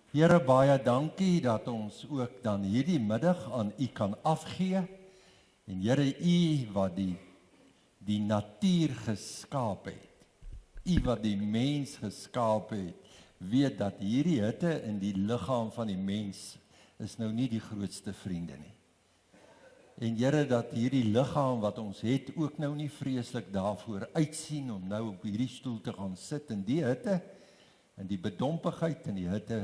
Here, baie dankie dat ons ook dan hierdie middag aan U kan afgee. En Here, U wat die natuur geskaap het, U wat die mens geskaap het, weet dat hierdie hitte in die liggaam van die mens is nou nie die grootste vriende nie. En Here, dat hierdie liggaam wat ons het ook nou nie vreeslik daarvoor uitsien om nou op hierdie stoel te gaan sit in die hitte, in die bedompigheid in die hitte,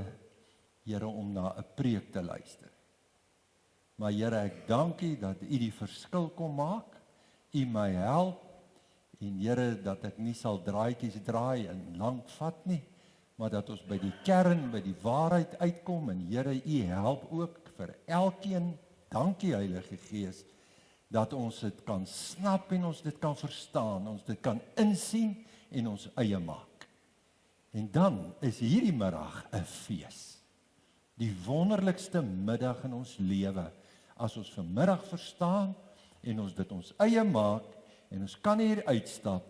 Here, om na 'n preek te luister. Maar Here, ek dank U dat U die verskil kom maak, U my help, en Here, dat ek nie sal draadjies draai en lank vat nie, maar dat ons by die kern, by die waarheid uitkom, en Here, U help ook vir elkeen, dankie Heilige Gees, dat ons dit kan snap en ons dit kan verstaan, ons dit kan insien en ons eie maak. En dan is hierdie middag 'n fees. Die wonderlikste middag in ons lewe, as ons vanmiddag verstaan en ons dit ons eie maak en ons kan hier uitstap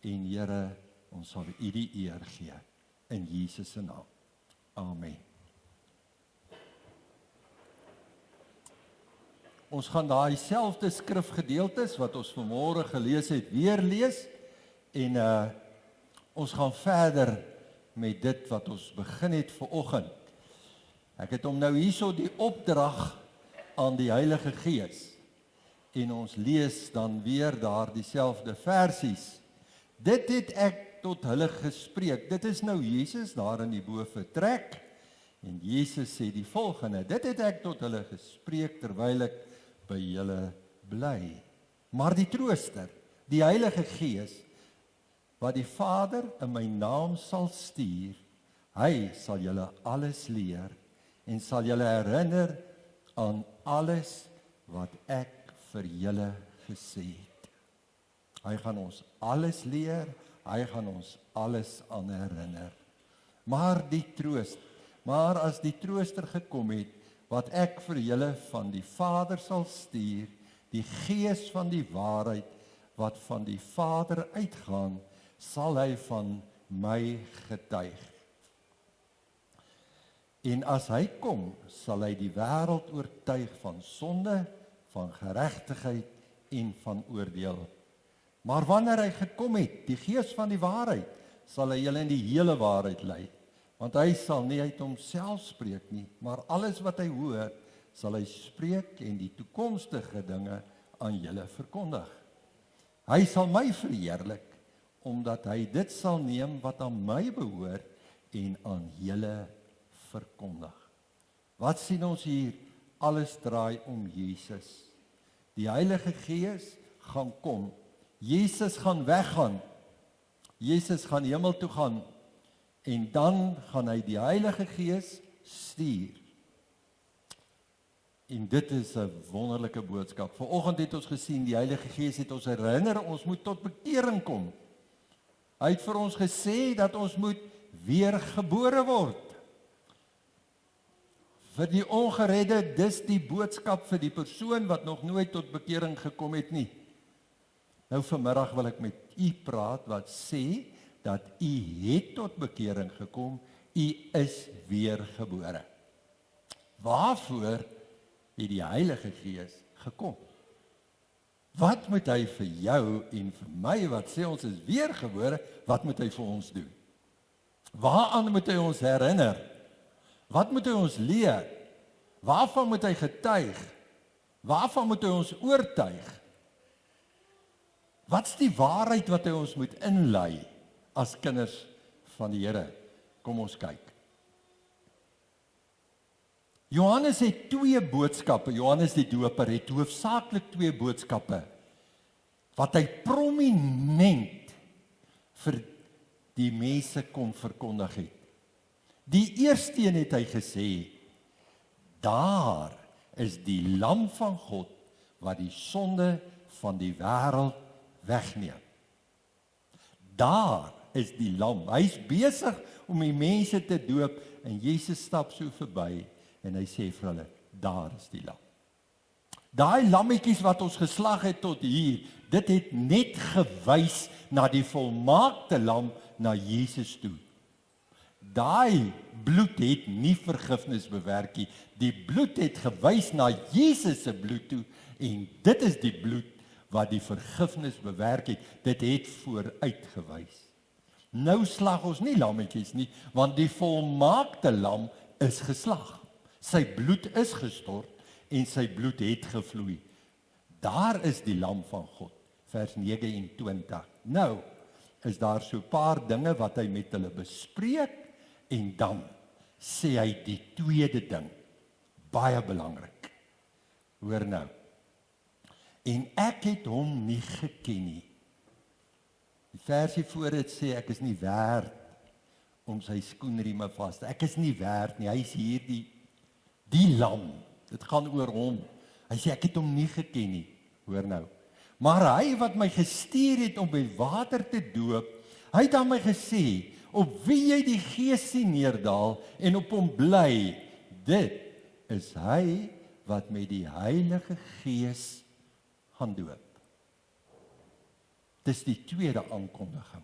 en Here, ons sal U die eer gee in Jesus se naam. Amen. Ons gaan daai selfde skrifgedeeltes wat ons vanmôre gelees het weer lees en ons gaan verder met dit wat ons begin het vanoggend. Ek het hom nou hierso die opdrag aan die Heilige Gees en ons lees dan weer daar dieselfde versies. Dit het ek tot hulle gespreek. Dit is nou Jesus daar in die bo vertrek en Jesus sê die volgende: dit het ek tot hulle gespreek terwyl ek by julle bly. Maar die Trooster, die Heilige Gees, wat die Vader in my naam sal stuur, hy sal julle alles leer en sal julle herinner aan alles wat ek vir julle gesê het. Hy gaan ons alles leer, hy gaan ons alles aan herinner. Maar as die Trooster gekom het, wat ek vir julle van die Vader sal stuur, die Gees van die waarheid, wat van die Vader uitgaan, sal hy van my getuig. En as hy kom, sal hy die wêreld oortuig van sonde, van geregtigheid en van oordeel. Maar wanneer hy gekom het, die Gees van die waarheid, sal hy julle in die hele waarheid lei. Want hy sal nie uit homself spreek nie, maar alles wat hy hoor, sal hy spreek en die toekomstige dinge aan julle verkondig. Hy sal my verheerlik, omdat hy dit sal neem wat aan my behoort en aan julle verkondig. Wat sien ons hier? Alles draai om Jesus. Die Heilige Gees gaan kom. Jesus gaan weggaan. Jesus gaan hemel toe gaan. En dan gaan hy die Heilige Gees stuur. En dit is 'n wonderlike boodskap. Vanoggend het ons gesien, die Heilige Gees het ons herinner, ons moet tot bekering kom. Hy het vir ons gesê dat ons moet weergebore word. Vir die ongeredde, dis die boodskap vir die persoon wat nog nooit tot bekering gekom het nie. Nou vanmiddag wil ek met u praat wat sê dat u het tot bekering gekom, u is weergebore. Waarvoor het die Heilige Gees gekom? Wat moet hy vir jou en vir my wat sê ons is weergebore, wat moet hy vir ons doen? Waaraan moet hy ons herinner? Wat moet hy ons leer? Waarvan moet hy getuig? Waarvan moet hy ons oortuig? Wat's die waarheid wat hy ons moet inlei as kinders van die Here? Kom ons kyk. Johannes het twee boodskappe. Johannes die Doper het hoofsaaklik twee boodskappe wat hy prominent vir die mense kon verkondig het. Die eerste een het hy gesê, daar is die lam van God wat die sonde van die wêreld wegneem. Daar is die lam. Hy's besig om die mense te doop en Jesus stap so verby en hy sê vir hulle, daar is die lam. Daai lammetjies wat ons geslag het tot hier, dit het net gewys na die volmaakte lam, na Jesus toe. Daai bloed het nie vergifnis bewerk nie. Die bloed het gewys na Jesus se bloed toe en dit is die bloed wat die vergifnis bewerk het. Dit het vooruit gewys. Nou slag ons nie lammetjies nie, want die volmaakte lam is geslag. Sy bloed is gestort en sy bloed het gevloei. Daar is die lam van God, vers 29. Nou is daar so 'n paar dinge wat hy met hulle bespreek en dan sê hy die tweede ding, baie belangrik. Hoor nou. En ek het hom nie geken nie. Die versie voor dit sê ek is nie werd om sy skoenrieme vas te. Ek is nie werd nie. Hy is hier die lam. Dit gaan oor hom. Hy sê ek het hom nie geken nie. Hoor nou. Maar hy wat my gestuur het om by water te doop, hy het aan my gesê, op wie jy die Gees sien neerdal en op hom bly, dit is hy wat met die Heilige Gees gaan doop. Dis die tweede aankondiging.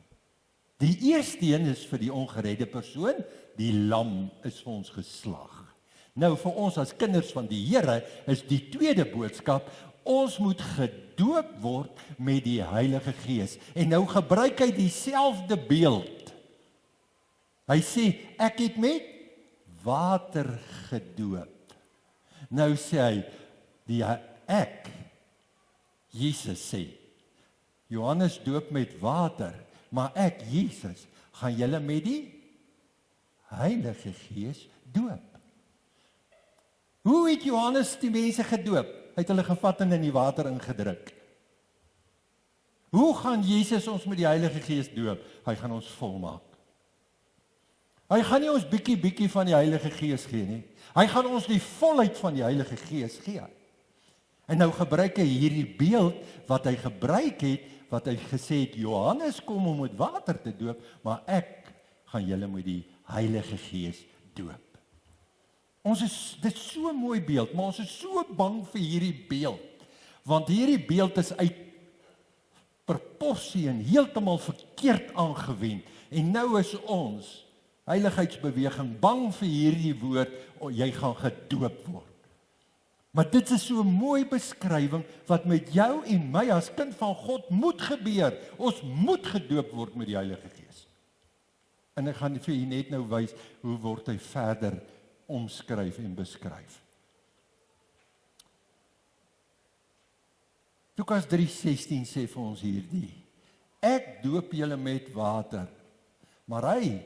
Die eerste een is vir die ongeredde persoon, die lam is vir ons geslag. Nou vir ons as kinders van die Here is die tweede boodskap, ons moet gedoop word met die Heilige Gees. En nou gebruik hy dieselfde beeld. Hy sê, ek het met water gedoop. Nou sê hy, Jesus sê, Johannes doop met water, maar ek, Jesus, gaan julle met die Heilige Gees doop. Hoe het Johannes die mense gedoop? Hy het hulle gevat en in die water ingedruk. Hoe gaan Jesus ons met die Heilige Gees doop? Hy gaan ons volmaak. Hy gaan nie ons bietjie van die Heilige Gees gee nie. Hy gaan ons die volheid van die Heilige Gees gee. En nou gebruik hy hierdie beeld wat hy gebruik het, wat hy gesê het, Johannes kom om met water te doop, maar ek gaan julle met die Heilige Gees doop. Dit is so 'n mooi beeld, maar ons is so bang vir hierdie beeld, want hierdie beeld is uit proporsie en heeltemal verkeerd aangewend. En nou is ons, heiligheidsbeweging, bang vir hierdie woord, jy gaan gedoop word. Maar dit is so 'n mooi beskrywing wat met jou en my as kind van God moet gebeur. Ons moet gedoop word met die Heilige Gees. En ek gaan vir julle net nou wys hoe word hy verder omskryf en beskryf. Lukas 3:16 sê vir ons hierdie: Ek doop julle met water, maar hy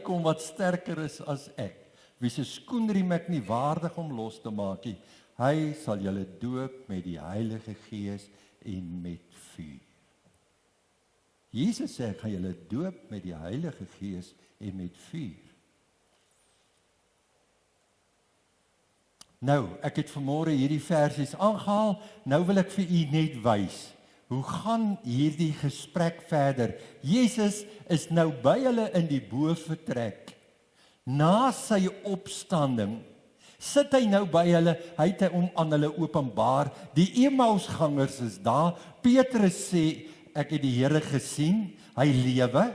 kom wat sterker is as ek, wie se skoenriem ek nie waardig om los te maak nie. Hy sal julle doop met die Heilige Gees en met vuur. Jesus sê, ek gaan julle doop met die Heilige Gees en met vuur. Nou, ek het vanmôre hierdie versies aangehaal, nou wil ek vir u net wys, hoe gaan hierdie gesprek verder? Jesus is nou by hulle in die bovertrek. Na sy opstanding, sit hy nou by hulle, hy het hom aan hulle openbaar, die Emmausgangers is daar, Petrus sê, ek het die Here gesien, hy lewe,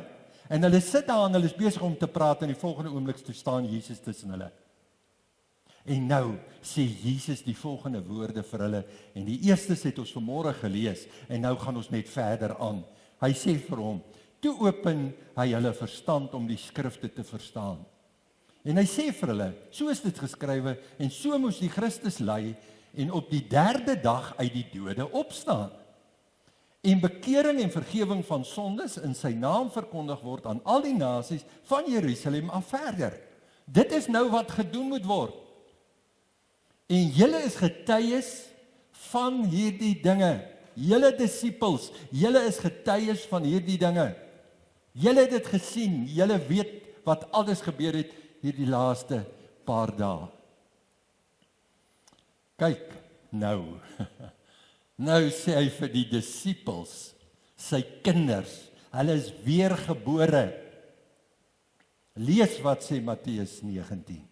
en hulle sit daar en hulle is besig om te praat, en die volgende oomblik staan Jesus tussen hulle. En nou sê Jesus die volgende woorde vir hulle, en die eerste het ons vanmôre gelees, en nou gaan ons net verder aan. Hy sê vir hom, toe open hy hulle verstand om die skrifte te verstaan. En hy sê vir hulle, so is dit geskrywe, en so moes die Christus ly, en op die 3de dag uit die dode opstaan. En bekering en vergifnis van sondes in sy naam verkondig word aan al die nasies van Jerusalem af verder. Dit is nou wat gedoen moet word. En julle is getuies van hierdie dinge. Julle disippels, julle is getuies van hierdie dinge. Julle het dit gesien, julle weet wat alles gebeur het hierdie laaste paar dae. Kyk, nou. Nou sê hy vir die disippels, sy kinders, hulle is weergebore. Lees wat sê Matteus 19.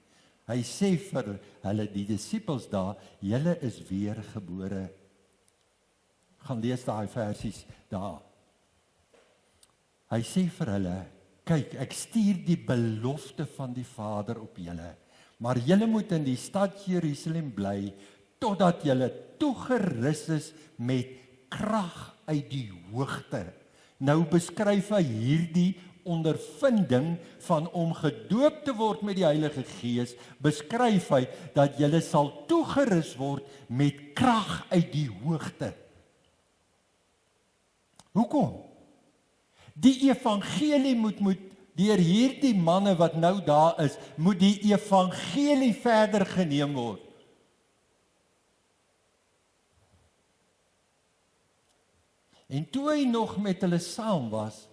Hy sê vir hulle, die disippels daar, julle is weergebore. Gaan lees daai versies daar. Hy sê vir hulle, kyk, ek stuur die belofte van die Vader op julle, maar julle moet in die stad Jerusalem bly, totdat julle toegerus is met krag uit die hoogte. Nou beskryf hy hierdie ondervinding van om gedoop te word met die Heilige Gees, beskryf hy dat julle sal toegerus word met krag uit die hoogte. Hoekom? Die evangelie moet deur hierdie manne wat nou daar is, moet die evangelie verder geneem word. En toe hy nog met hulle saam was,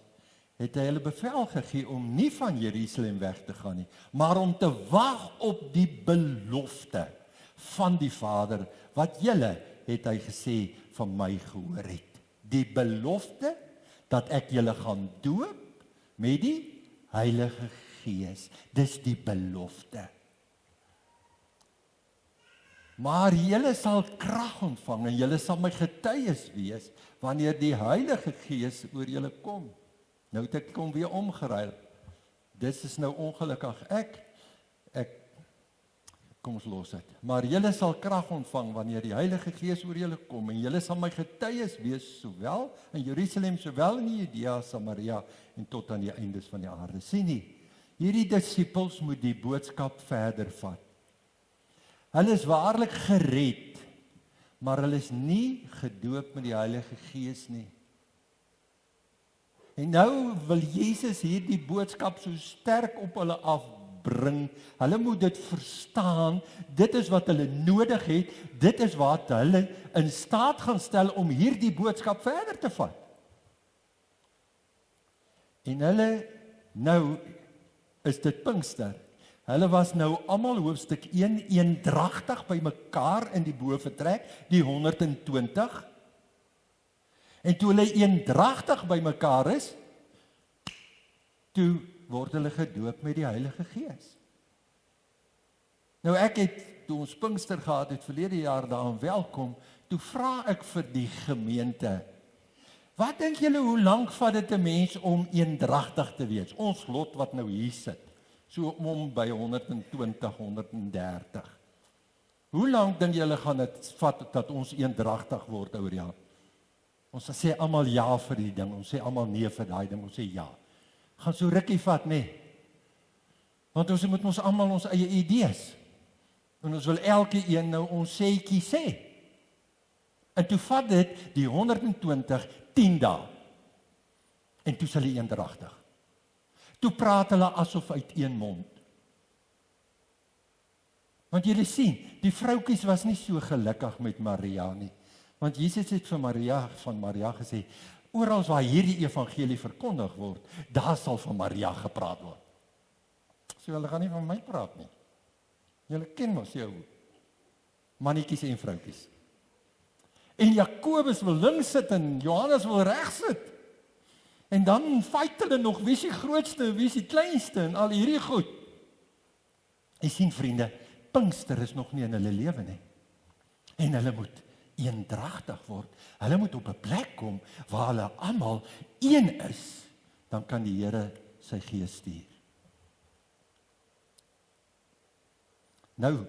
het hy hulle bevel gegee om nie van Jerusalem weg te gaan nie, maar om te wag op die belofte van die Vader, wat julle, het hy gesê, van my gehoor het. Die belofte dat ek julle gaan doop met die Heilige Gees. Dis die belofte. Maar julle sal krag ontvang en julle sal my getuies wees wanneer die Heilige Gees oor julle kom. Nou het ek kom weer omgeruil. Dis is nou ongelukkig ek kom ons los dit. Maar julle sal krag ontvang wanneer die Heilige Gees oor julle kom en julle sal my getuies wees sowel in Jerusalem, sowel in Judea, Samaria en tot aan die eindes van die aarde. Sien nie, hierdie disippels moet die boodskap verder vat. Hulle is waarlik gered, maar hulle is nie gedoop met die Heilige Gees nie. En nou wil Jesus hierdie boodskap so sterk op hulle afbring. Hulle moet dit verstaan, dit is wat hulle nodig het, dit is wat hulle in staat gaan stel om hierdie boodskap verder te vat. En hulle, nou is dit Pinkster. Hulle was nou almal hoofstuk 1 eendragtig by mekaar in die boventrek, die 120. En toe hulle eendragtig by mekaar is, toe word hulle gedoop met die Heilige Gees. Nou ek het, toe ons Pinkster gehad het, verlede jaar daaraan welkom, toe vra ek vir die gemeente, wat dink julle, hoe lank vat dit 'n mens om eendragtig te wees? Ons lot wat nou hier sit, so om by 120, 130. Hoe lank dink julle gaan dit vat dat ons eendragtig word oor jaar? Ons sê almal ja vir die ding, ons sê almal nee vir daai ding, ons sê ja. Gaan so rukkie vat, nee. Want ons moet ons almal ons eie idees. En ons wil elke een nou ons sêtjie sê. En toe vat dit die 120, 10 dae. En toe is hulle eendragtig. Toe praat hulle asof uit een mond. Want julle sien, die vroutjies was nie so gelukkig met Maria nie. Want Jesus het vir Maria gesê, oral waar hierdie evangelie verkondig word, daar sal van Maria gepraat word. So hulle gaan nie van my praat nie. Julle ken mos jou mannetjies en vroutjies. En Jakobus wil links sit en Johannes wil regs sit. En dan fight hulle nog wie is die grootste, wie is die kleinste en al hierdie goed. Jy sien vriende, Pinkster is nog nie in hulle lewe nie. En hulle moet eendragtig word. Hulle moet op 'n plek kom waar hulle almal een is. Dan kan die Here sy Gees stuur. Nou,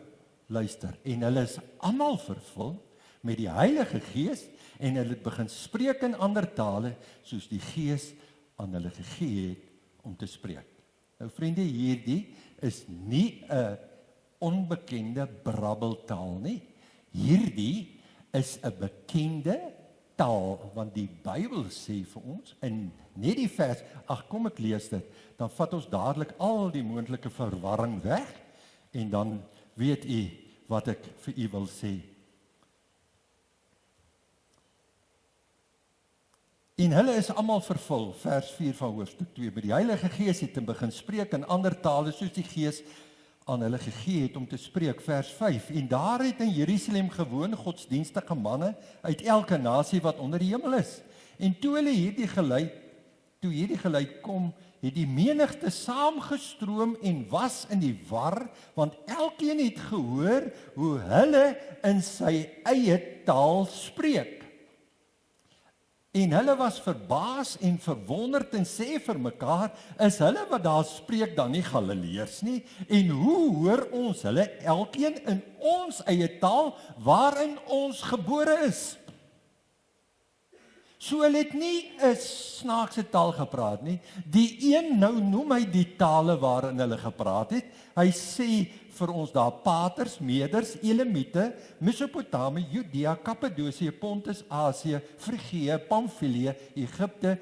luister, en hulle is almal vervul met die Heilige Gees en hulle het begin spreek in ander tale soos die Gees aan hulle gegee het om te spreek. Nou vriende, hierdie is nie 'n onbekende brabbeltaal nie. Hierdie is 'n bekende taal, want die Bybel sê vir ons, in net die vers, kom ek lees dit, dan vat ons dadelik al die moontlike verwarring weg, en dan weet u wat ek vir u wil sê. En hulle is almal vervul, vers 4 van hoofstuk 2, met die Heilige Gees het begin spreek in ander tale, soos die Gees aan hulle gegee het om te spreek, vers 5, en daar het in Jerusalem gewoon godsdienstige manne uit elke nasie wat onder die hemel is. En toe hulle hierdie geluid kom, het die menigte saamgestroom en was in die war, want elkeen het gehoor hoe hulle in sy eie taal spreek. En hulle was verbaas en verwonderd en sê vir mekaar, is hulle wat daar spreek dan nie Galileërs nie? En hoe hoor ons hulle elkeen in ons eie taal waarin ons gebore is? So hulle het nie 'n snaakse taal gepraat nie. Die een nou noem hy die tale waarin hulle gepraat het. Hy sê vir ons daar Paters, Meders, Elamiete, Mesopotamië, Judea, Kappadosie, Pontus, Asië, Frigië, Pamfilië, Egipte,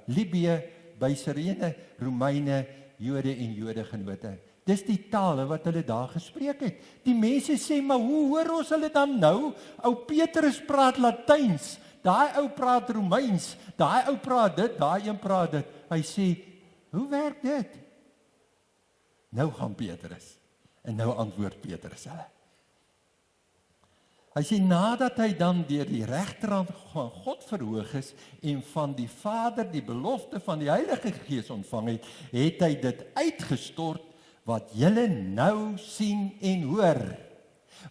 Libië, by Sirene, Romeine, Jode en Jodegenote. Dis die tale wat hulle daar gespreek het. Die mense sê, maar hoe hoor ons hulle dan nou? Ou Petrus praat Latyns, daai ou praat Romeins, daai ou praat dit, daai een praat dit. Hy sê, hoe werk dit? Nou gaan Petrus, en nou antwoord Petrus hulle. Hy sê, nadat hy dan deur die regterhand van God verhoog is, en van die Vader die belofte van die Heilige Gees ontvang het, het hy dit uitgestort, wat julle nou sien en hoor.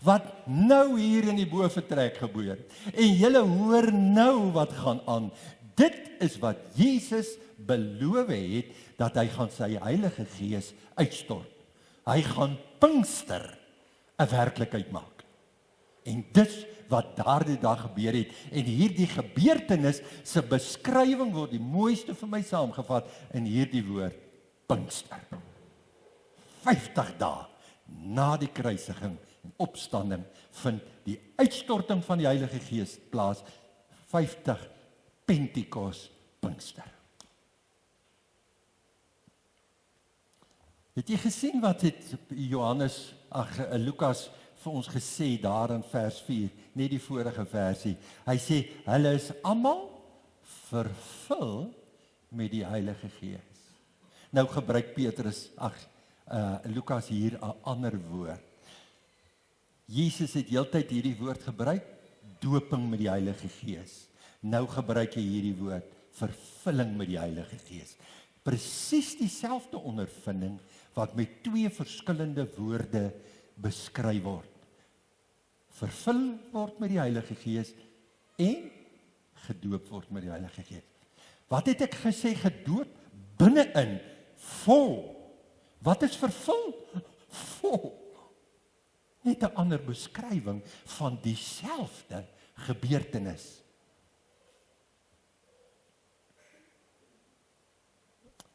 Wat nou hier in die boventrek gebeur. En julle hoor nou wat gaan aan. Dit is wat Jesus beloof het, dat hy gaan sy Heilige Gees uitstort. Hy gaan Pinkster 'n werklikheid maak. En dis wat daardie dag gebeur het. En hierdie gebeurtenis se beskrywing word die mooiste vir my saamgevat in hierdie woord, Pinkster. 50 dae na die kruisiging en opstanding vind die uitstorting van die Heilige Gees plaas. 50 Pentekos Pinkster. Het jy gesien wat het Lukas vir ons gesê daar in vers 4, net die vorige versie. Hy sê, hulle is almal vervul met die Heilige Gees. Nou gebruik Lukas hier 'n ander woord. Jesus het heeltyd hierdie woord gebruik, doping met die Heilige Gees. Nou gebruik hy hierdie woord, vervulling met die Heilige Gees. Presies dieselfde ondervinding wat met twee verskillende woorde beskryf word. Vervul word met die Heilige Gees en gedoop word met die Heilige Gees. Wat het ek gesê, gedoop? Binne-in, vol. Wat is vervul? Vol. Net 'n ander beskrywing van dieselfde gebeurtenis.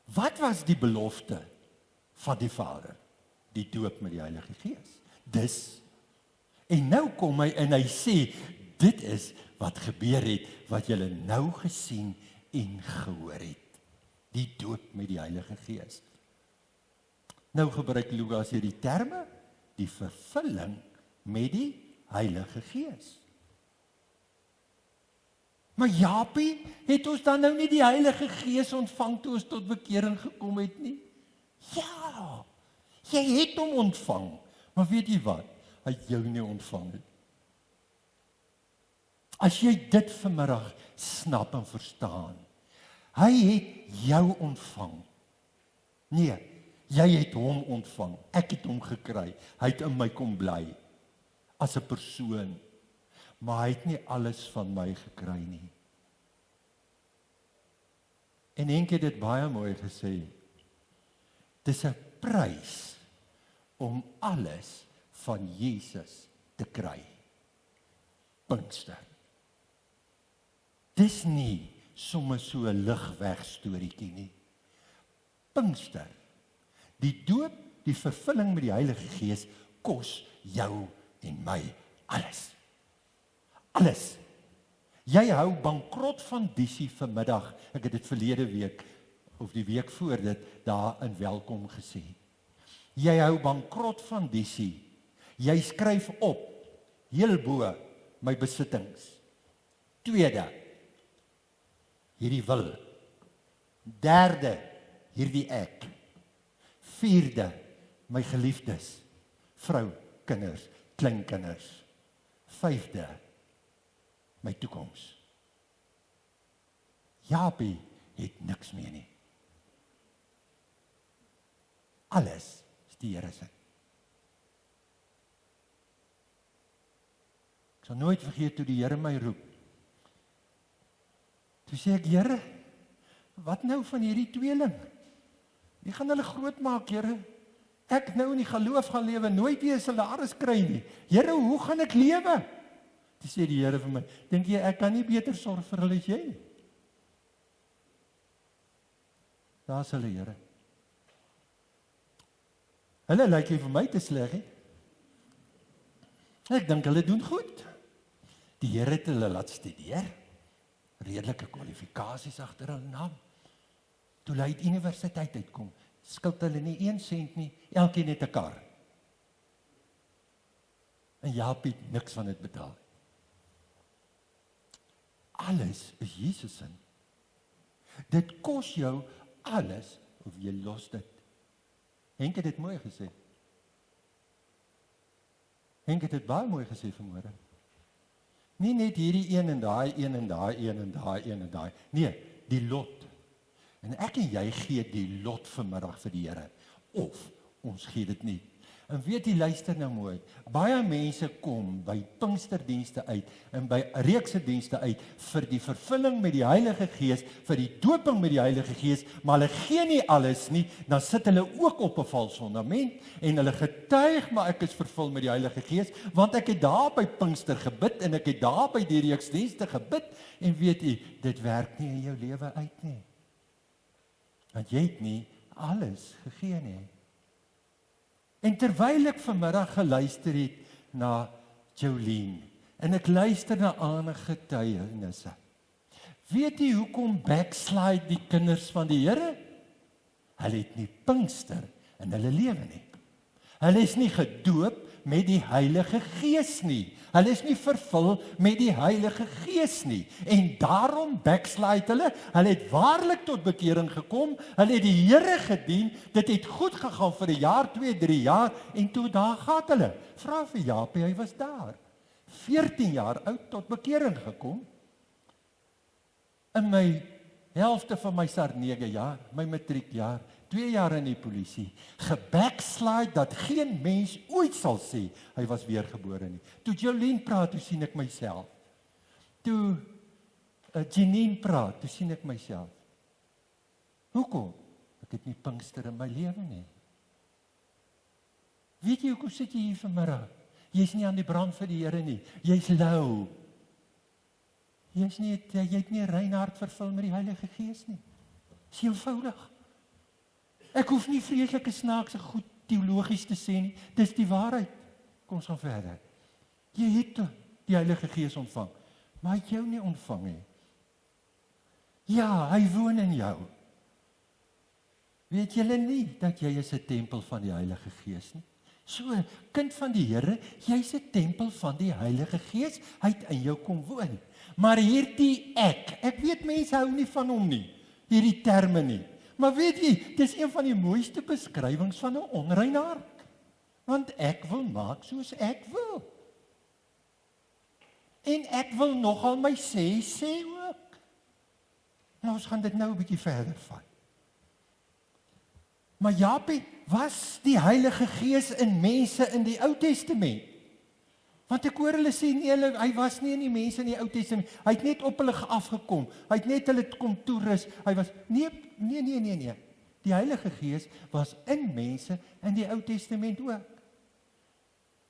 Wat was die belofte van die Vader? Die doop met die Heilige Gees. Dis. En nou kom hy en hy sê, dit is wat gebeur het, wat julle nou gesien en gehoor het. Die doop met die Heilige Gees. Nou gebruik Lukas hierdie terme, die vervulling met die Heilige Gees. Maar Japie, het ons dan nou nie die Heilige Gees ontvang toe ons tot bekering gekom het nie? Ja, jy het hom ontvang, maar weet jy wat? Hy het jou nie ontvang nie. As jy dit vanmiddag snap en verstaan, hy het jou ontvang. Nee, jy het hom ontvang, ek het hom gekry, hy het in my kom bly, as 'n persoon, maar hy het nie alles van my gekry nie. En Henk het dit baie mooi gesê, dis 'n prys om alles van Jesus te kry. Pinkster. Dis nie sommer so 'n ligweg storieetjie nie. Pinkster. Die doop, die vervulling met die Heilige Gees kos jou en my alles. Alles. Jy hou bankrot van disie vanmiddag. Ek het dit verlede week of die week voor dit daar in Welkom gesê. Jy hou bankrot van disie. Jy skryf op heel bo my besittings. Tweede, hierdie wil. Derde, hierdie ek. Vierde, my geliefdes, vrou, kinders, kleinkinders. Vyfde, my toekoms. Japie het niks meer nie. Alles is die Here se. Ek sal nooit vergeet toe die Here my roep. Toe sê ek, Here, wat nou van hierdie tweeling? Wie gaan hulle groot maak, Here? Ek nou in die geloof gaan lewe, nooit weer 'n salaris kry nie. Here, hoe gaan ek lewe? Toe sê die Here vir my, dink jy ek kan nie beter sorg vir hulle as jy nie? Daar's hulle, Here. Hulle lyk nie vir my te sleg nie. Ek dink hulle doen goed. Die Here het hulle laat studeer. Redelike kwalifikasies agter hulle naam. Toe hulle uit universiteit uitkom, skuld hulle nie 1 sent nie, elkeen het 'n kar. En Jaapie het niks van dit betaal. Alles is Jesus in. Dit kos jou alles of jy los dit. Henk het dit mooi gesê. Henk het dit baie mooi gesê vanmôre. Nie net hierdie een en daai een en daai een en daai een en daai. Nee, die lot. En ek en jy gee die lot vanmiddag vir die Here. Of ons gee dit nie. En weet jy, luister nou mooi. Baie mense kom by Pinksterdienste uit en by reekse dienste uit vir die vervulling met die Heilige Gees, vir die dooping met die Heilige Gees, maar hulle gee nie alles nie, dan sit hulle ook op 'n vals fundament en hulle getuig, maar ek is vervul met die Heilige Gees, want ek het daar by Pinkster gebid en ek het daar by die reeksdienste gebid en weet jy, dit werk nie in jou lewe uit nie. Want jy het nie alles gegee nie. En terwyl ek vanmiddag geluister het na Jolene, en ek luister na ander getuienisse, weet jy hoekom backslide die kinders van die Here? Hulle het nie Pinkster in hulle lewe nie. Hulle is nie gedoop met die Heilige Gees nie. Hulle is nie vervul met die Heilige Gees nie. En daarom backslide hulle. Hulle het waarlik tot bekering gekom. Hulle het die Here gedien. Dit het goed gegaan vir 'n jaar, 2, 3 jaar. En toe daar gaan hulle. Vra vir Japie, hy was daar. 14 jaar oud tot bekering gekom. In my helfte van my SAR9 jaar, my matriekjaar, 2 jaar in die polisie, gebackslide dat geen mens ooit sal sê, hy was weergebore nie. Toe Jolene praat, toe sien ek myself. Toe Janine praat, toe sien ek myself. Hoekom? Ek het nie Pinkster in my lewe nie. Weet jy hoekom sit jy hier vanmiddag? Jy's nie aan die brand vir die Here nie. Jy's lou. Jy het nie 'n rein hart vervul met die Heilige Gees nie. Dis eenvoudig. Ek hoef nie vreeslike snaakse goed teologies te sê nie. Dis die waarheid. Kom ons gaan verder. Jy het die Heilige Gees ontvang, maar hy het jou nie ontvang nie. Ja, hy woon in jou. Weet julle nie dat jy is 'n tempel van die Heilige Gees nie? So, kind van die Here, jy's 'n tempel van die Heilige Gees. Hy het in jou kom woon. Maar hierdie ek weet mense hou nie van hom nie, hierdie terme nie. Maar weet jy, dis een van die mooiste beskrywings van 'n onrein hart. Want ek wil maak soos ek wil. En ek wil nogal my sê ook. Nou, ons gaan dit nou 'n bietjie verder vat. Maar Japie, was die Heilige Gees in mense in die Ou Testament? Want ek hoor hulle sê nee, hy was nie in die mense in die Ou Testament. Hy het net op hulle afgekom. Hy het net hulle kom toerus. Hy was nee. Die Heilige Gees was in mense in die Ou Testament ook.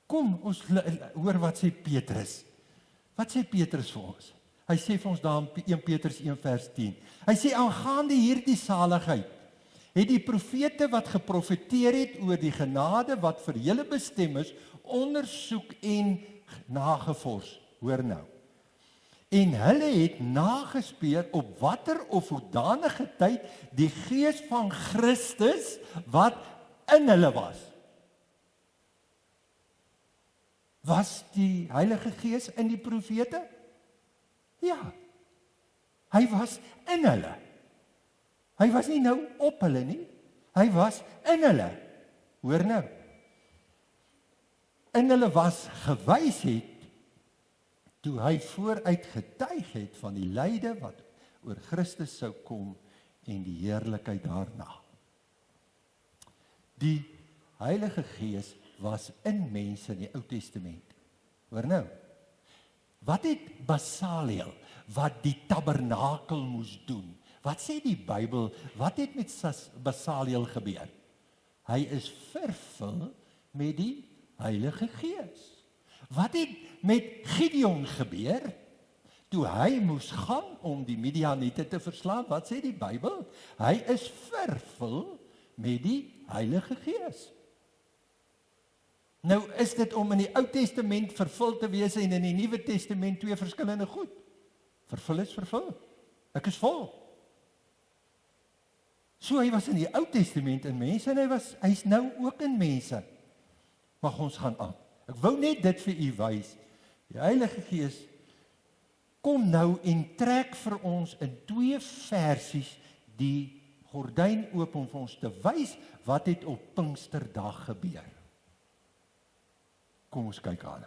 Kom, ons hoor wat sê Petrus. Wat sê Petrus vir ons? Hy sê vir ons daar in 1 Petrus 1 vers 10. Hy sê aangaande hierdie saligheid het die profete wat geprofeteer het oor die genade wat vir julle bestem is, ondersoek en nagevors. Hoor nou. En hulle het nagespeur op watter of hoedanige tyd die Gees van Christus wat in hulle was. Was die Heilige Gees in die profete? Ja. Hy was in hulle. Hy was nie nou op hulle nie. Hy was in hulle. Hoor nou. In hulle was gewys het toe hy vooruit getuig het van die lyde wat oor Christus sou kom en die heerlikheid daarna. Die Heilige Gees was in mense in die Ou Testament. Hoor nou. Wat het Basaliel? wat die tabernakel moes doen. Wat sê die Bybel? Wat het met Besaliel gebeur? Hy is vervul met die Heilige Gees. Wat het met Gideon gebeur? Toe hy moes gaan om die Midianiete te verslaan, wat sê die Bybel? Hy is vervul met die Heilige Gees. Nou is dit om in die Ou Testament vervul te wees en in die Nuwe Testament twee verskillende goed. Vervul is vervul. Ek is vol. So hy was in die Ou Testament in mense en hy's nou ook in mense. Mag ons gaan aan. Ek wou net dit vir u wys. Die Heilige Gees kom nou en trek vir ons in twee versies die gordyn oop om vir ons te wys wat het op Pinksterdag gebeur. Kom ons kyk aan.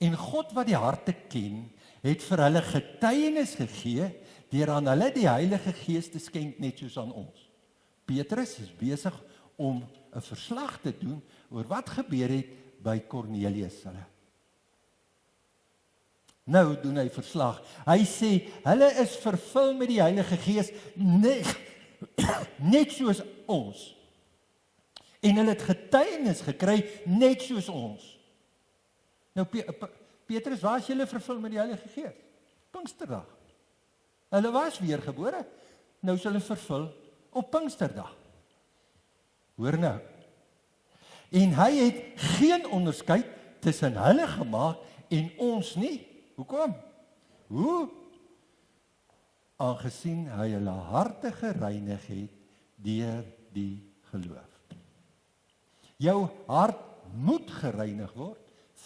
En God wat die harte ken, het vir hulle getuienis gegee deur aan hulle die Heilige Gees te skenk net soos aan ons. Petrus is besig om 'n verslag te doen oor wat gebeur het by Kornelius hulle. Nou doen hy verslag. Hy sê, hulle is vervul met die Heilige Gees net soos ons. En hulle het getuienis gekry net soos ons. Nou Petrus, waar is julle vervul met die Heilige Gees? Pinksterdag. Hulle was weergebore. Nou is hulle vervul op Pinksterdag. Hoor nou. En hy het geen onderskeid tussen hulle gemaak en ons nie. Hoekom? Hoe? Aangesien hy hulle harte gereinig het deur die geloof. Jou hart moet gereinig word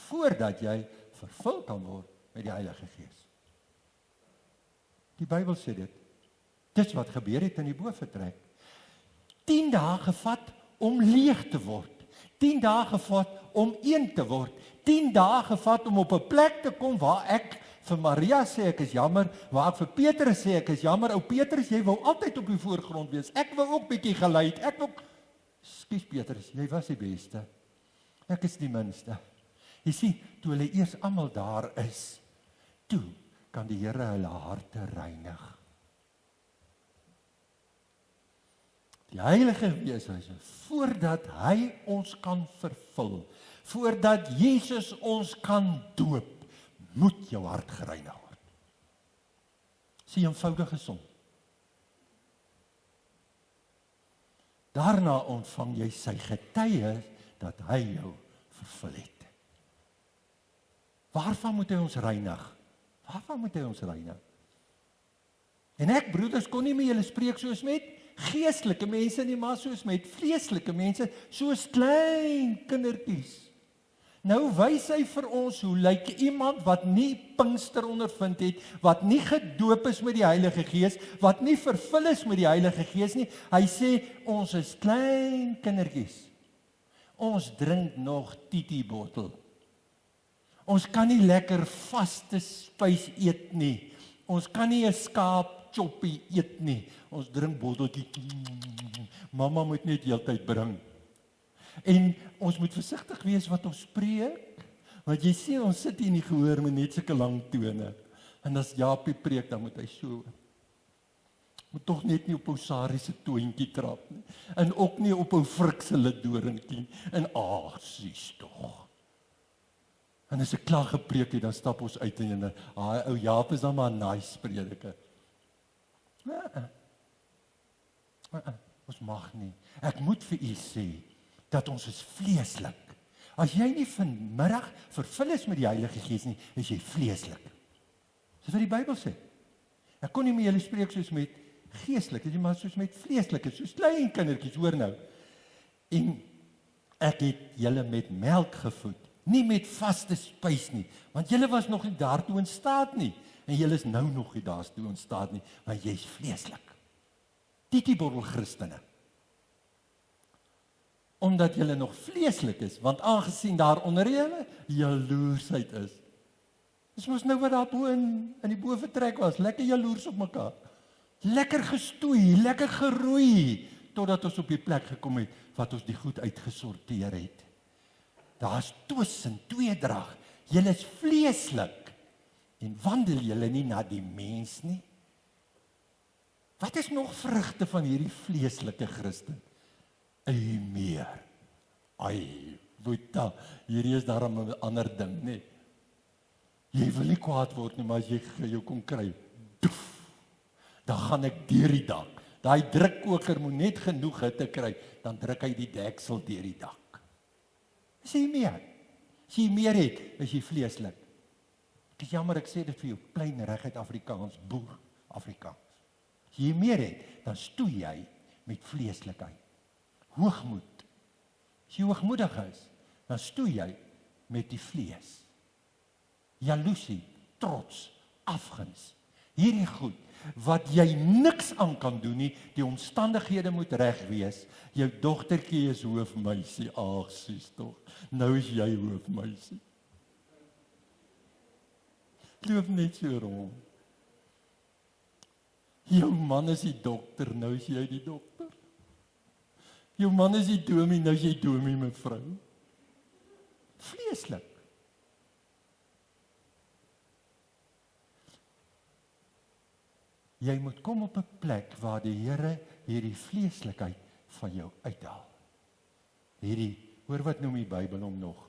voordat jy vervul kan word met die Heilige Gees. Die Bybel sê dit. Dis wat gebeur het in die boefretrek. 10 dae gevat om leeg te word. 10 dae gevat om een te word. 10 dae gevat om op 'n plek te kom waar ek vir Maria sê ek is jammer, waar ek vir Petrus sê ek is jammer. Ou Petrus, jy wou altyd op die voorgrond wees. Ek wou ook bietjie gelei. Ek wou Skus Petrus, jy was die beste. Ek is die minste. Jy sien, toe hulle eers almal daar is, toe kan die Here hulle harte reinig. Die Heilige Gees, voordat hy ons kan vervul, voordat Jesus ons kan doop, moet jou hart gereinig word. Dis 'n eenvoudige som. Daarna ontvang jy sy getuie dat hy jou vervul het. Waarvan moet hy ons reinig? Waarvan moet hy ons reinig? En ek, broeders, kon nie met julle spreek soos met geestelike mense nie, maar soos met vleeslike mense, soos klein kindertjies. Nou wys hy vir ons hoe lyk iemand wat nie Pinkster ondervind het, wat nie gedoop is met die Heilige Gees, wat nie vervul is met die Heilige Gees nie. Hy sê ons is klein kindertjies. Ons drink nog titi-bottel. Ons kan nie lekker vaste spys eet nie. Ons kan nie 'n skaap choppie eet nie. Ons drink botteltjie. Mamma moet net heeltyd bring. En ons moet versigtig wees wat ons spreek, want jy sien ons sit hier in die gehoor met net sulke lang tone. En as Japie preek, dan moet hy so. Moet tog net nie op ou Sarie se toontjie trap nie. En ook nie op ou Frik se lidorentjie. En sies tog. En as ek klaar gepreek het, dan stap ons uit en ou Jaap is dan maar 'n nice prediker. Ons mag nie. Ek moet vir u sê dat ons is vleeslik. As jy nie vanmiddag vervul is met die Heilige Gees nie, is jy vleeslik. Dis wat die Bybel sê. Ek kon nie met julle spreek soos met geestelik, jy maar soos met vleeslike, soos klein kindertjies, hoor nou. En ek het julle met melk gevoed, nie met vaste spys nie, want julle was nog nie daartoe in staat nie, en julle is nou nog nie daartoe in staat nie, want jy is vleeslik. Titi-bottel Christene. Omdat julle nog vleeslik is, want aangesien daar onder julle jaloersheid is. Dis mos nou wat daar bo in die boefretrek was, lekker jaloers op mekaar. Lekker gestoei, lekker geroei, totdat ons op die plek gekom het, wat ons die goed uitgesorteer het. Daar's twis en tweedrag, julle is vleeslik. En wandel julle nie na die mens nie? Wat is nog vrugte van hierdie vleeslike Christen? Ei meer. Ai, Boeta, hierdie is daarom 'n ander ding, nee. Jy wil nie kwaad word nie, maar as jy jou kom kry, doef, dan gaan ek deur die dak. Daai drukkoker moet net genoeg hitte kry, dan druk hy die deksel deur die dak. Is jy meer? As jy meer het, is jy vleeslik. Ek is jammer, ek sê dit vir jou, klein reguit Afrikaans, boer Afrikaans. As jy meer het, dan stoei jy met vleeslikheid. Hoogmoed. As jy hoogmoedig is, dan stoei jy met die vlees. Jaloesie, trots, afguns. Hierdie goed, wat jy niks aan kan doen nie, die omstandighede moet reg wees. Jou dogtertjie is hoofmeisie, ag sis tog. Nou is jy hoofmeisie. Loop net so rond. Jou man is die dokter, nou is jy die dokter. Jou man is die domie, nou is jy domie mevrou. Vleeslik. Jy moet kom op 'n plek waar die Here hierdie vleeslikheid van jou uithaal. Hoor wat noem die Bybel hom nog?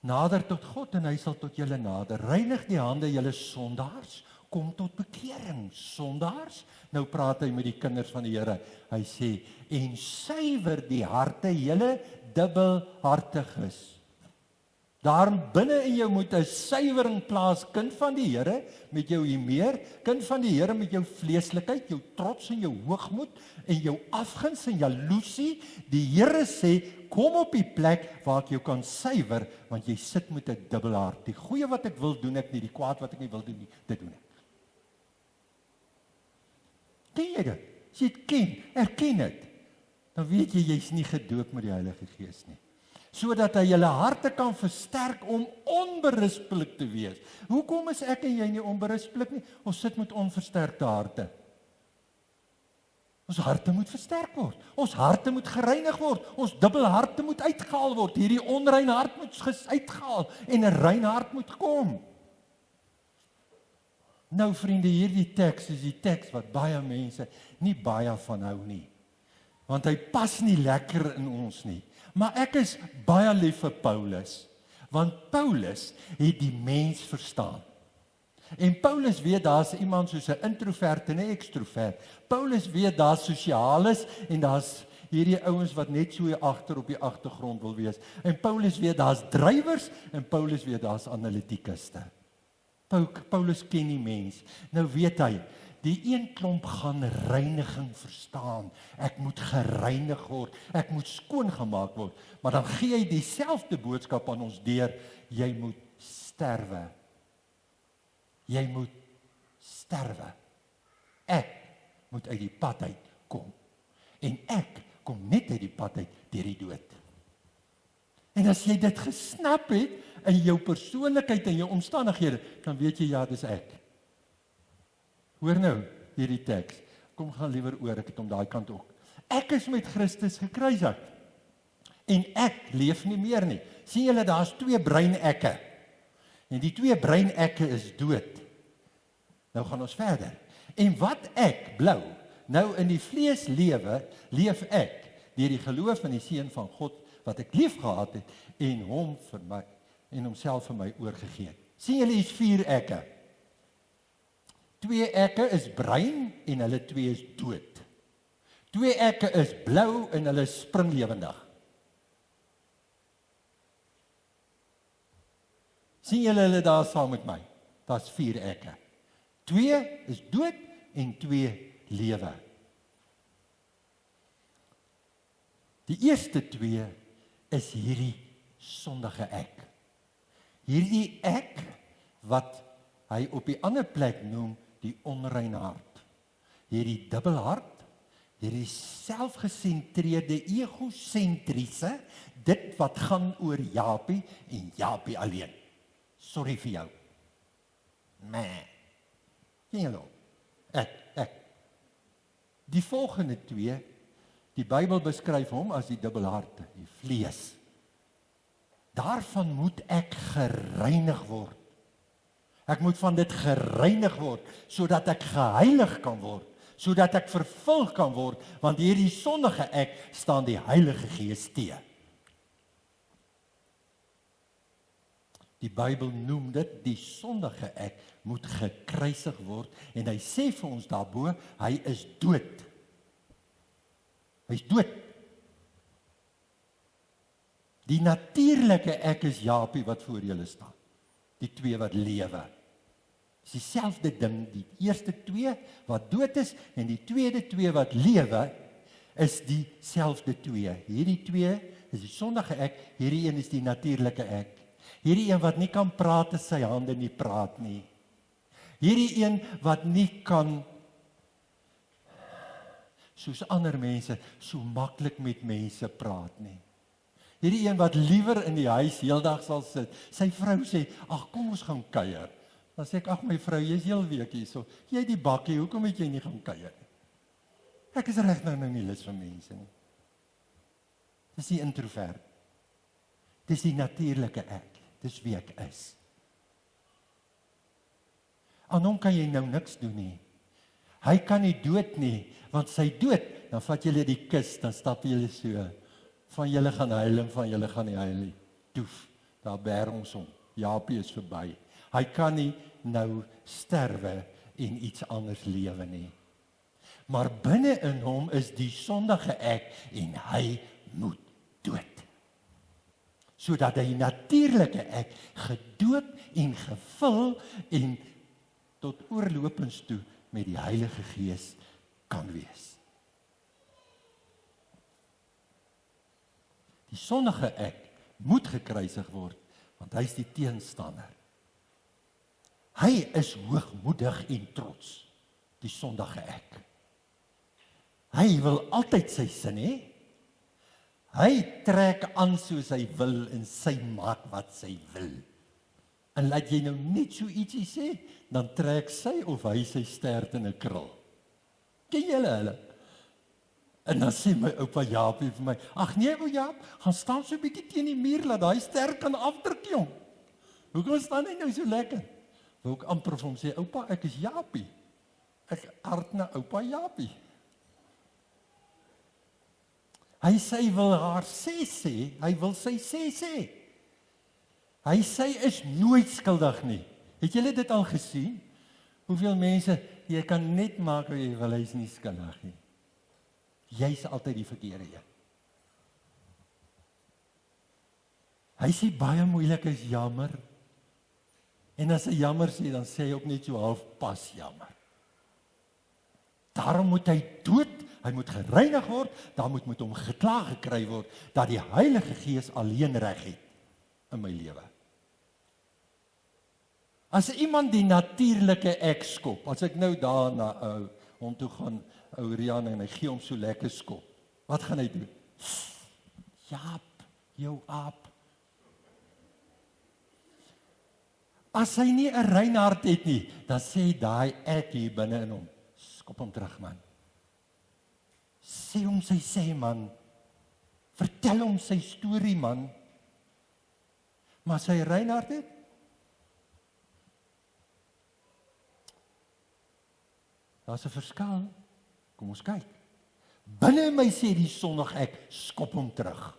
Nader tot God en hy sal tot julle nader. Reinig die hande julle sondaars, kom tot bekering. Sondaars, nou praat hy met die kinders van die Here. Hy sê, en suiwer die harte julle dubbelhartiges. Daarom binne in jou moet 'n suiwering plaas, kind van die Here met jou humeur, kind van die Here met jou vleeslikheid, jou trots en jou hoogmoed en jou afguns en jaloesie. Die Here sê, kom op die plek waar ek jou kan suiwer, want jy sit met 'n dubbelhart. Die goeie wat ek wil doen ek nie, die kwaad wat ek nie wil doen nie, dit doen ek. Ken jy dit? As jy dit ken, erken dit, dan weet jy jy's nie gedoop met die Heilige Gees nie. Sodat hy julle harte kan versterk om onberispelik te wees. Hoekom is ek en jy nie onberispelik nie? Ons sit met onversterkte harte. Ons harte moet versterk word. Ons harte moet gereinig word. Ons dubbelharte moet uitgehaal word. Hierdie onrein hart moet uitgehaal en 'n rein hart moet kom. Nou vriende, hierdie teks is die teks wat baie mense nie baie van hou nie. Want hy pas nie lekker in ons nie. Maar ek is baie lief vir Paulus, want Paulus het die mens verstaan. En Paulus weet daar's iemand soos 'n introvert en 'n ekstrovert. Paulus weet daar's sosiales en daar's hierdie ouens wat net so agter op die agtergrond wil wees. En Paulus weet daar's drywers en Paulus weet daar's analitikuste. Paulus ken die mens. Nou weet hy, die een klomp gaan reiniging verstaan. Ek moet gereinig word, ek moet skoongemaak word. Maar dan gee hy dieselfde boodskap aan ons deur, jy moet sterwe. Jy moet sterwe. Ek moet uit die pad uit kom. En ek kom net uit die pad uit deur die dood. En as jy dit gesnap het in jou persoonlikheid en jou omstandighede, dan weet jy, ja, dis ek. Hoor nou hierdie teks. Kom gaan liewer oor, ek het om daai kant ook. Ek is met Christus gekruisig. En ek leef nie meer nie. Sien julle, daar's 2 breinekke. En die 2 breinekke is dood. Nou gaan ons verder. En wat ek blou, nou in die vlees leef ek deur die geloof in die Seun van God wat ek lief gehad het en hom vir my en homself vir my oorgegee het. Sien julle, hier's 4 ekke. 2 ekke is bruin en hulle 2 is dood. 2 ekke is blou en hulle is springlewendig. Sien julle hulle daar saam met my? Daar's 4 ekke. 2 is dood en 2 lewe. Die eerste 2 is hierdie sondige ek. Hierdie ek wat hy op die ander plek noem die onrein hart. Hierdie dubbelhart, hierdie selfgesentreerde, egosentriese, dit wat gaan oor Japie en Japie alleen. Sorry vir jou. Nee. Hallo. Ek. Die volgende 2, die Bybel beskryf hom as die dubbelharte, die vlees. Daarvan moet ek gereinig word. Ek moet van dit gereinig word, sodat ek geheilig kan word, sodat ek vervul kan word, want hierdie sondige ek staan die Heilige Gees teë. Die Bybel noem dit, die sondige ek moet gekruisig word, en hy sê vir ons daarbo, hy is dood. Hy is dood. Die natuurlike ek is Japie wat voor julle staan. Die twee wat lewe. Dis dieselfde ding, die eerste twee wat dood is, en die tweede twee wat lewe, is dieselfde twee. Hierdie twee is die sondige ek, hierdie een is die natuurlike ek. Hierdie een wat nie kan praat as sy hande nie praat nie. Hierdie een wat nie kan, soos ander mense, so maklik met mense praat nie. Hierdie een wat liewer in die huis heeldag sal sit. Sy vrou sê, ag kom ons gaan kuier. Dan sê ek, ag my vrou, jy is heel week hier so. Jy het die bakkie, hoekom het jy nie gaan kuier nie? Ek is reg nou nie lus vir mense nie. Dis die introvert. Dis die natuurlike ek. Dis wie ek is. Aan hom kan jy nou niks doen nie. Hy kan nie dood nie, want sy dood, dan vat julle die kus, dan stap julle so. Van julle gaan huil en van julle gaan nie huil nie. Toef, daar bær ons hom. Japie is verby. Hy kan nie nou sterwe en iets anders lewe nie. Maar binne in hom is die sondige ek en hy moet dood. Sodat hy natuurlike ek gedoop en gevul en tot oorlopends toe met die Heilige Gees kan wees. Die sondige ek moet gekruisig word, want hy is die teenstander. Hy is hoogmoedig en trots, die sondige ek. Hy wil altyd sy sin hê. Hy trek aan soos hy wil en sy maak wat sy wil. En laat jy nou net so ietsie sê, dan trek sy of hy sy stert in 'n krul. Ken julle hulle? En dan sê my oupa Jaapie vir my, ag nee ou Jaap, gaan staan so 'n bietjie teen die muur, laat daai ster kan afdruk jong. Hoekom staan hy nou so lekker? Wou ek amper vir hom sê, oupa, ek is Jaapie. Ek aard na oupa Jaapie. Hy sê wil haar sê, hy wil sy sê. Hy sê is nooit skuldig nie. Het julle dit al gesien? Hoeveel mense, jy kan net maak hoe jy wil, hy is nie skuldig nie. Jy is altyd die verkeerde een. Hy sê baie moeilik is jammer. En as hy jammer sê, dan sê hy ook net so half pas jammer. Daarom moet hy dood, hy moet gereinig word, daar moet met hom geklaag gekry word, dat die Heilige Gees alleen reg het in my lewe. As iemand die natuurlike ek skop, as ek nou daar na hom toe gaan, ou Rian, en hy gee hom so lekker skop, wat gaan hy doen? Jaap, jou aap. As hy nie 'n rein hart het nie, dan sê daai ek hier binne in hom, skop hom terug man. Sê hom sy sê man, vertel hom sy storie man, maar sy rein hart het, daar's 'n verskil. Kom ons kyk. Binne my sê die sondige ek, skop hom terug.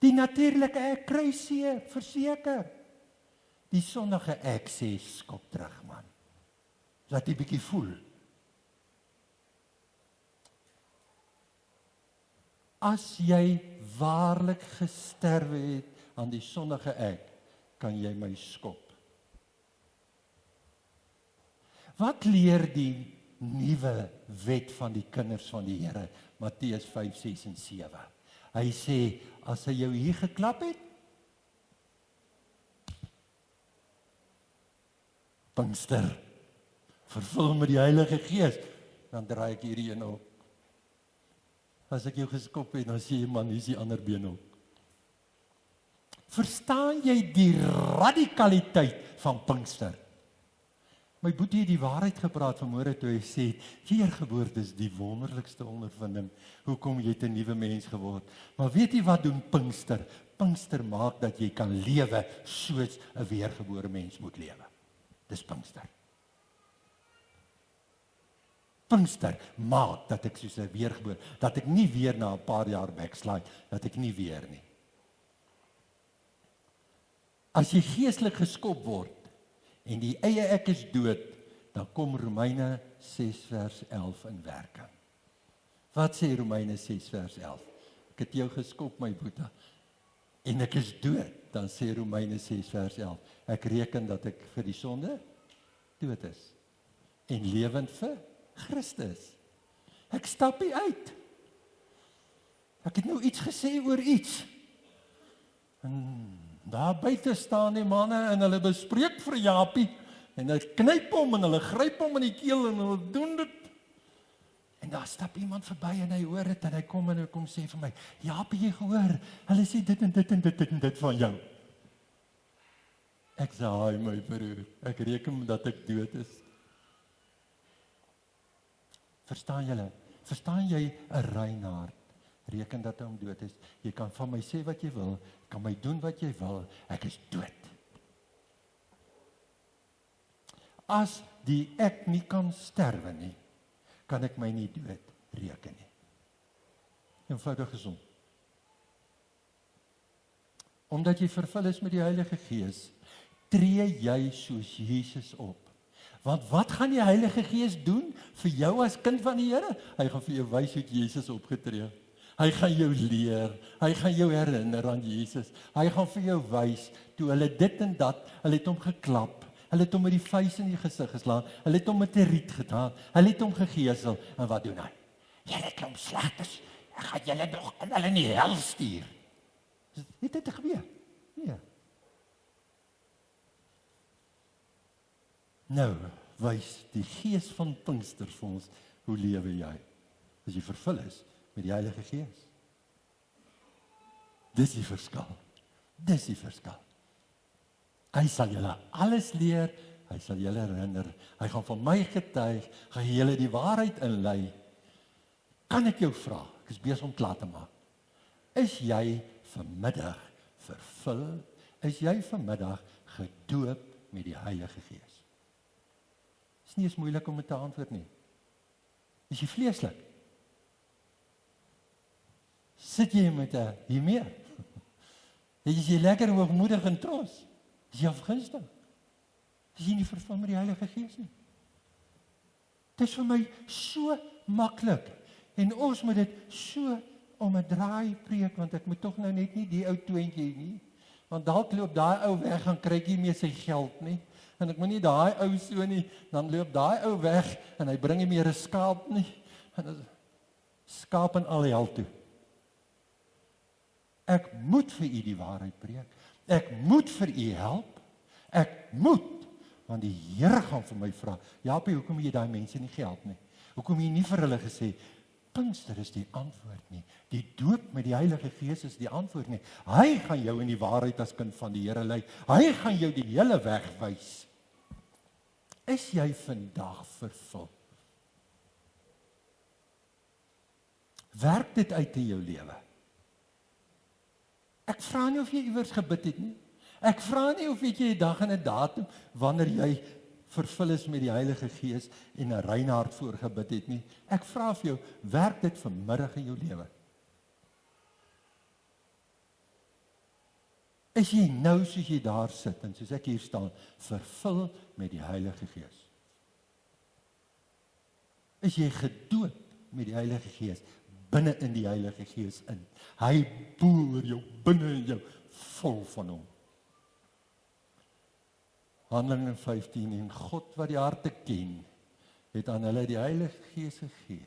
Die natuurlike ek kry seer, verseker. Die sondige ek sê, skop terug man. Laat jy bietjie voel. As jy waarlik gesterwe het aan die sondige ek, kan jy my skop. Wat leer die nuwe wet van die kinders van die Here, Matteus 5, 6 en 7. Hy sê, as hy jou hier geklap het, Pinkster, vervul met die Heilige Gees, dan draai ek hierdie een op. As ek jou geskop het, dan sê jy, man, hier is die ander been op. Verstaan jy die radikaliteit van Pinkster? My boetie het die waarheid gepraat vanmôre toe hy sê, weergeboorte is die wonderlikste ondervinding. Hoekom jy 'n nuwe mens geword. Maar weet jy wat doen Pinkster? Pinkster maak dat jy kan lewe soos 'n weergebore mens moet lewe. Dis Pinkster. Pinkster maak dat ek soos 'n weergebore, dat ek nie weer na 'n paar jaar backslide, dat ek nie weer nie. As jy geestelik geskop word en die eie ek is dood, dan kom Romeine 6 vers 11 in werking. Wat sê Romeine 6 vers 11? Ek het jou geskop, my boetie, en ek is dood. Dan sê Romeine 6 vers 11, ek reken dat ek vir die sonde dood is en lewend vir Christus. Ek stap nie uit. Ek het nou iets gesê oor iets. En daar buite staan die manne en hulle bespreek vir Japie en hulle knyp hom en hulle gryp hom in die keel en hulle doen dit. En daar stap iemand verby en hy hoor dit en hy kom sê vir my, Japie, jy gehoor, hulle sê dit en dit en dit en dit van jou. Ek sê, haai my broer, ek reken dat ek dood is. Verstaan julle? Verstaan jy 'n Reinhard? Reken dat hy dood is. Jy kan van my sê wat jy wil, kan my doen wat jy wil, ek is dood. As die ek nie kan sterwe nie, kan ek my nie dood reken nie. Eenvoudig gesond. Omdat jy vervul is met die Heilige Gees, tree jy soos Jesus op. Want wat gaan die Heilige Gees doen vir jou as kind van die Here? Hy gaan vir jou wys hoe Jesus opgetree. Hy gaan jou leer, hy gaan jou herinner aan Jesus. Hy gaan vir jou wys toe hulle dit en dat, hulle het hom geklap, hulle het hom met die vuis in die gesig geslaan, hulle het hom met 'n riet gedaan, hulle het hom gegeesel en wat doen hy? Julle klomp slegters, ek gaan julle nog in hulle in die hel stuur. Het dit gebeur? Nee. Nou, wys die Gees van Pinkster vir ons, hoe lewe jy? As jy vervul is met die Heilige Gees. Dis die verskil. Dis die verskil. Hy sal julle alles leer, hy sal julle herinner, hy gaan van my getuig, gaan julle die waarheid inlei. Kan ek jou vra, ek is besig om klaar te maak, is jy vanmiddag vervul, is jy vanmiddag gedoop met die Heilige Gees? Is nie eens moeilik om dit te antwoord nie. Is jy vleeslik? Sit jy met 'n hiermee? Is jy lekker hoogmoedig en trots? Is jy afgunstig? Is jy nie vervul met die Heilige Gees nie? Dit is vir my so maklik. En ons moet dit so om 'n draai preek, want ek moet tog nou net nie die ou twentjie nie. Want dalk loop daai ou weg en kry nie meer sy geld nie. En ek moet nie daai ou so nie, dan loop daai ou weg en hy bring nie meer 'n skaap nie. En skaap in al hel toe. Ek moet vir u die waarheid preek. Ek moet vir u help. Ek moet, want die Here gaan vir my vra, Japie, hoekom jy daai mense nie gehelp nie? Hoekom jy nie vir hulle gesê, Pinkster is die antwoord nie. Die doop met die Heilige Gees is die antwoord nie. Hy gaan jou in die waarheid as kind van die Here lei. Hy gaan jou die hele weg wys. Is jy vandag vervul? Werk dit uit in jou lewe? Ek vra nie of jy iewers gebid het nie. Ek vra nie of weet jy 'n dag en 'n datum wanneer jy vervul is met die Heilige Gees en 'n rein hart voorgebid het nie. Ek vra vir jou, werk dit vanmiddag in jou lewe? Is jy nou soos jy daar sit en soos ek hier staan, vervul met die Heilige Gees? Is jy gedoop met die Heilige Gees? Binne in die Heilige Gees in. Hy boer jou binne in jou vol van hom. Handelinge 15 en God wat die harte ken, het aan hulle die Heilige Gees gegee.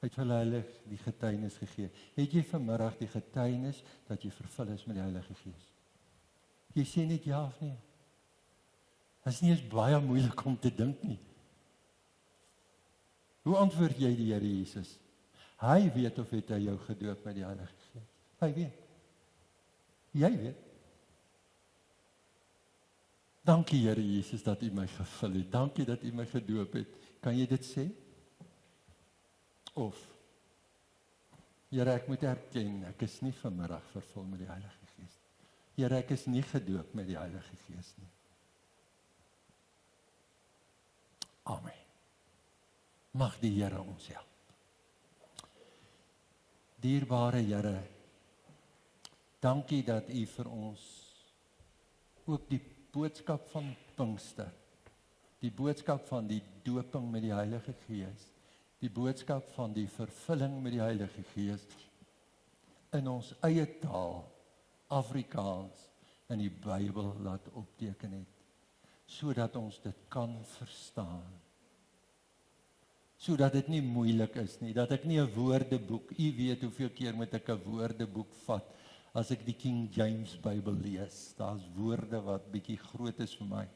Het vir hulle die getuienis gegee. Het jy vanmiddag die getuienis dat jy vervul is met die Heilige Gees? Jy sê net ja of nee? Dit is nie eens baie moeilik om te dink nie. Hoe antwoord jy die Here Jesus? Hy weet of het hy jou gedoop met die Heilige Gees. Hy weet. Jy weet. Dankie Here Jesus dat U my gevul het. Dankie dat U my gedoop het. Kan jy dit sê? Of, Here, ek moet erken, ek is nie vanmiddag vervul met die Heilige Gees. Here, ek is nie gedoop met die Heilige Gees nie. Amen. Mag die Here ons help. Dierbare Here, dankie dat U vir ons ook die boodskap van Pinkster, die boodskap van die doping met die Heilige Gees, die boodskap van die vervulling met die Heilige Gees in ons eie taal, Afrikaans, in die Bybel laat opteken het, sodat ons dit kan verstaan. Sodat dit nie moeilik is nie, dat ek nie 'n woordeboek, U weet hoeveel keer moet ek 'n woordeboek vat, as ek die King James Bybel lees, daar's woorde wat bietjie groot is vir my,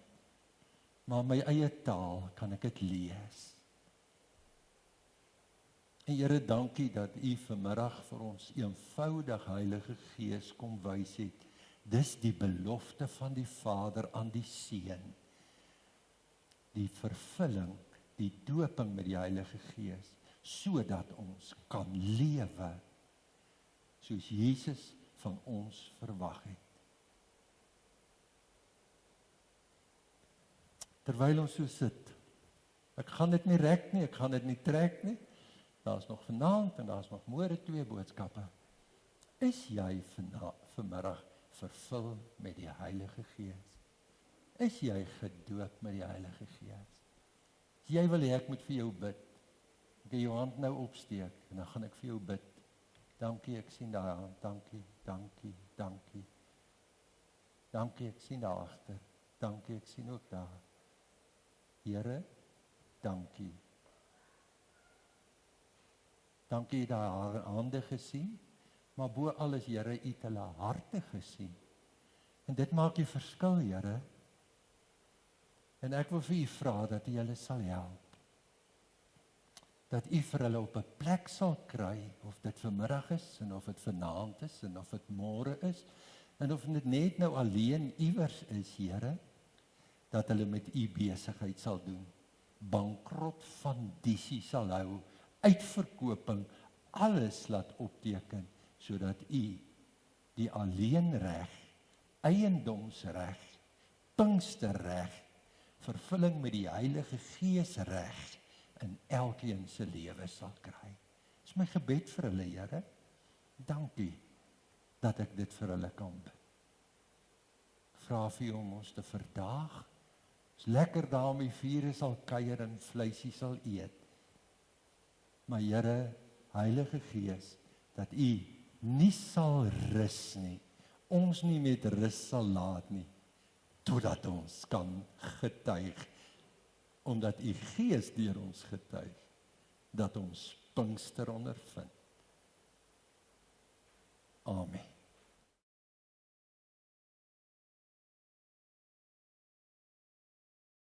maar my eie taal kan ek dit lees. En Here, dankie dat U vanmiddag vir ons eenvoudig Heilige Gees kom wys het. Dis die belofte van die Vader aan die Seun. Die vervulling, die doping met die Heilige Gees, sodat ons kan lewe soos Jesus van ons verwag het. Terwyl ons so sit, ek gaan dit nie rek nie, ek gaan dit nie trek nie, daar's nog vanaand en daar's nog môre 2 boodskappe. Is jy vanmiddag vervul met die Heilige Gees? Is jy gedoop met die Heilige Gees? As jy wil hê ek moet vir jou bid, ek jou hand nou opsteek en dan gaan ek vir jou bid. Dankie, ek sien daai hand, dankie, dankie, dankie. Dankie, ek sien daar agter. Dankie, ek sien ook daar. Here, dankie. Dankie jy daai hande gesien, maar bo alles, Here, U het hulle harte gesien. En dit maak die verskil, Here. En ek wil vir U vra dat U hulle sal help. Dat U vir hulle op 'n plek sal kry, of dit vanmiddag is, en of dit vanaand is, en of dit môre is, en of dit net nou alleen iewers is, Here, dat hulle met U besigheid sal doen. Bankrot van disie sal hou, uitverkoping, alles laat opteken, sodat U die alleenreg, eiendomsreg, Pinksterreg, vervulling met die Heilige Gees reg in elkeen se lewe sal kry. Dis my gebed vir hulle, Here. Dankie dat ek dit vir hulle kan bid. Vra vir U om ons te verdaag. Is lekker daarmee vure sal kuier en vleisie sal eet. Maar Here, Heilige Gees, dat U nie sal rus nie, ons nie met rus sal laat nie, totdat ons kan getuig, omdat U Gees deur ons getuig, dat ons Pinkster ondervind. Amen.